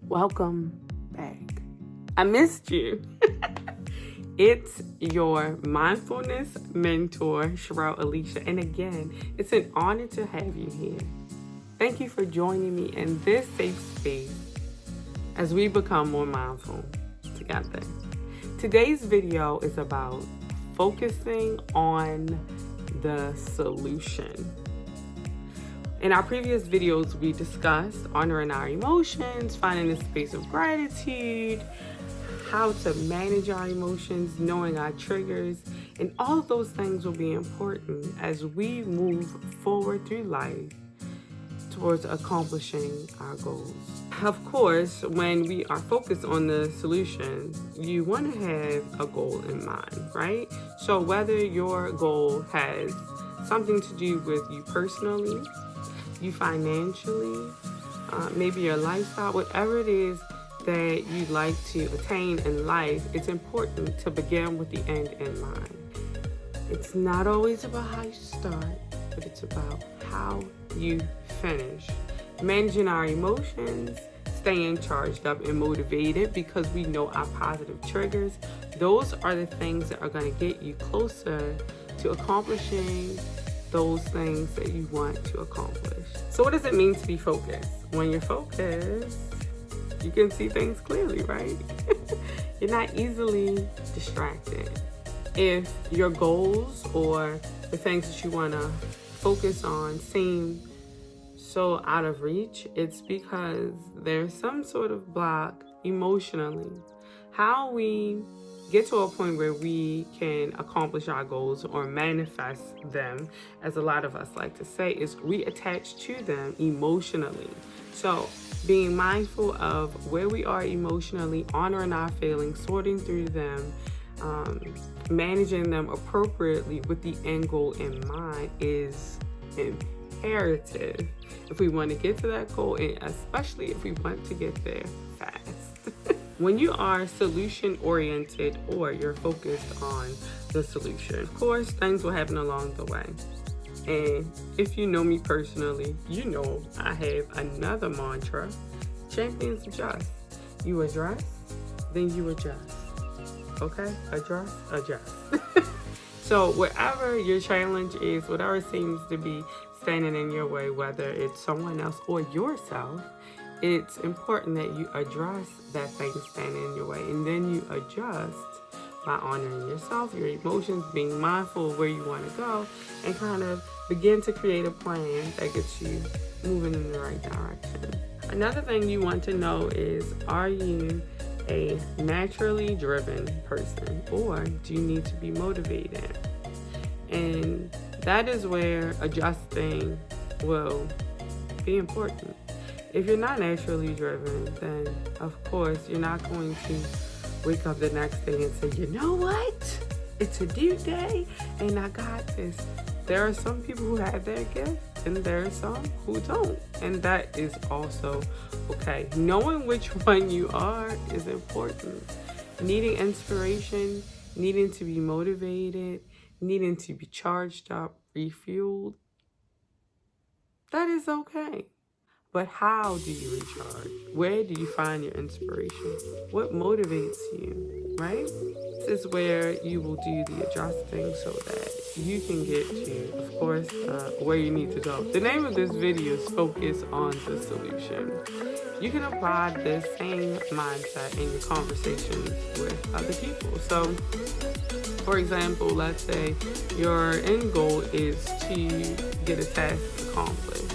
Welcome back. I missed you. It's your mindfulness mentor, Sherelle Alicia. And again, it's an honor to have you here. Thank you for joining me in this safe space as we become more mindful together. Today's video is about focusing on the solution. In our previous videos, we discussed honoring our emotions, finding a space of gratitude, how to manage our emotions, knowing our triggers, and all of those things will be important as we move forward through life towards accomplishing our goals. Of course, when we are focused on the solution, you want to have a goal in mind, right? So whether your goal has something to do with you personally, you financially, maybe your lifestyle, whatever it is that you'd like to attain in life, it's important to begin with the end in mind. It's not always about how you start, but it's about how you finish. Managing our emotions, staying charged up and motivated because we know our positive triggers. Those are the things that are going to get you closer to accomplishing those things that you want to accomplish. So what does it mean to be focused? When you're focused, you can see things clearly, right? You're not easily distracted. If your goals or the things that you want to focus on seem so out of reach, it's because there's some sort of block emotionally. How we get to a point where we can accomplish our goals or manifest them, as a lot of us like to say, is we attach to them emotionally. So being mindful of where we are emotionally, honoring our feelings, sorting through them, managing them appropriately with the end goal in mind is imperative if we want to get to that goal, and especially if we want to get there fast. When you are solution-oriented or you're focused on the solution, of course, things will happen along the way. And if you know me personally, you know I have another mantra: champions adjust. You address, then you adjust. Okay? Address, adjust. So whatever your challenge is, whatever seems to be standing in your way, whether it's someone else or yourself, it's important that you address that thing standing in your way, and then you adjust by honoring yourself, your emotions, being mindful of where you want to go, and kind of begin to create a plan that gets you moving in the right direction. Another thing you want to know is, are you a naturally driven person, or do you need to be motivated? And that is where adjusting will be important. If you're not naturally driven, then of course you're not going to wake up the next day and say, you know what? It's a due day and I got this. There are some people who have that gift and there are some who don't. And that is also okay. Knowing which one you are is important. Needing inspiration, needing to be motivated, needing to be charged up, refueled, that is okay. But how do you recharge? Where do you find your inspiration? What motivates you, right? This is where you will do the adjusting so that you can get to, of course, where you need to go. The name of this video is Focus on the Solution. You can apply this same mindset in your conversations with other people. So, for example, let's say your end goal is to get a task accomplished.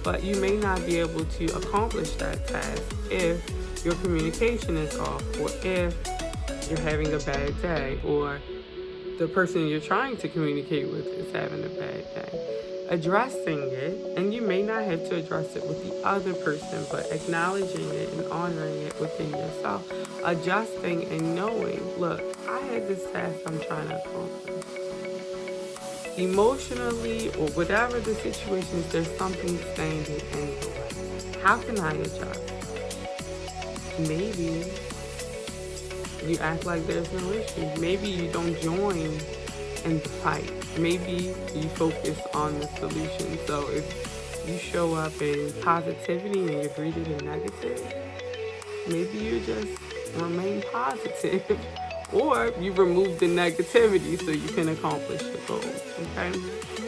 But you may not be able to accomplish that task if your communication is off, or if you're having a bad day, or the person you're trying to communicate with is having a bad day. Addressing it, and you may not have to address it with the other person, but acknowledging it and honoring it within yourself. Adjusting and knowing, look, I had this task I'm trying to accomplish. Emotionally, or whatever the situation is, there's something standing in the way. How can I adjust? Maybe you act like there's no issue. Maybe you don't join in the fight. Maybe you focus on the solution. So if you show up in positivity and you're greeted in negative, Maybe you just remain positive or you remove the negativity so you can accomplish your goals. Okay?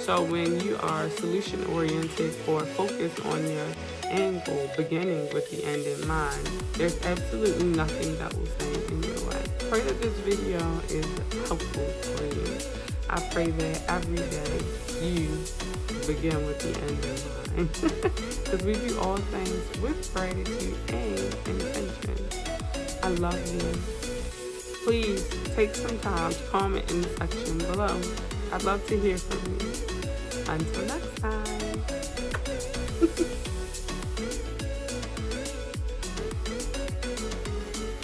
So when you are solution oriented or focused on your end goal, beginning with the end in mind, there's absolutely nothing that will stand in your way. Pray that this video is helpful for you. I pray that every day you begin with the end in mind. Because we do all things with gratitude and intention. I love you. Please take some time to comment in the section below. I'd love to hear from you. Until next time.